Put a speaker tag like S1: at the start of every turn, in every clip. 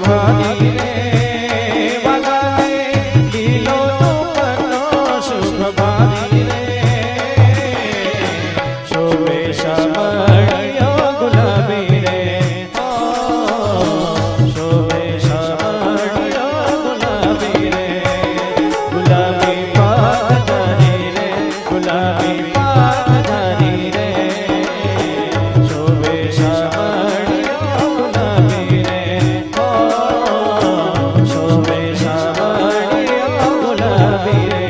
S1: ભારી રે વાલા રે લીલો દુપટ્ટો શુભ ભારી રે શોભે શામળિયો ગુલાબી રે શોભે શામળિયો ગુલાબી રે ગુલાબી પાધારી રે ગુલાબી પાધારી રે શોભે શામળિયો ગુલાબી રે શોભે શામળિયો ગુલાબી રે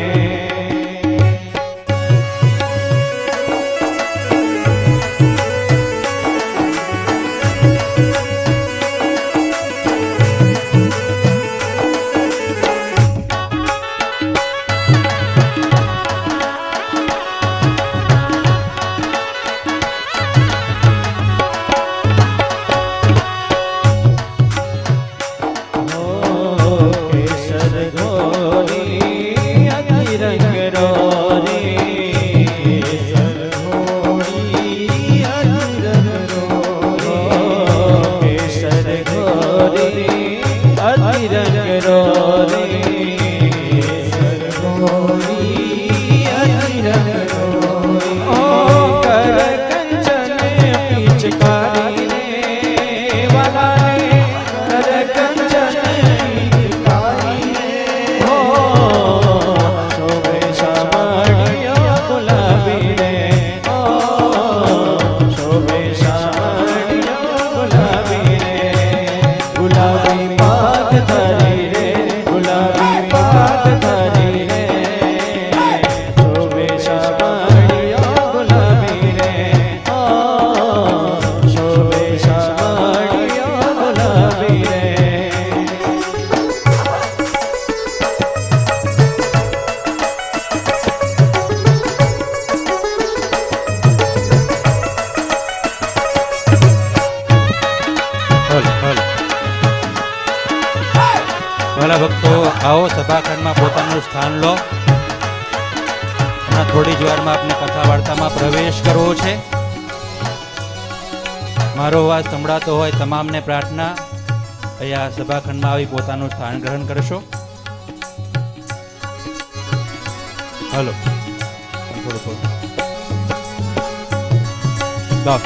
S1: કેસર ઘોડી અતિ રંગ રોરી કેસર ઘોડી અતિ રંગ રોરી કેસર ઘોડી અતિ રંગ રોરી કેસર ઘોડી અતિ રંગ રોરી ઓ કર કંચન પિચકારી રે વાલા રે કર કંચન શોભે શામળિયો ગુલાબી રે શોભે શામળિયો ગુલાબી રે ગુલાબી પાક ધરી રે ગુલાબી પાક ધરી રે શોભે શામળિયો ગુલાબી રે શોભે શામળિયો ગુલાબી રે
S2: વાલા ભક્તો આવો સભાખંડમાં પોતાનું સ્થાન લો. હમણાં થોડી જ વારમાં આપને કથા વાર્તામાં પ્રવેશ કરવો છે. મારો અવાજ સંભળાતો હોય તમામને પ્રાર્થના અહીંયા સભાખંડમાં આવી પોતાનું સ્થાન ગ્રહણ કરશો. હલો થોડું ગાઓ.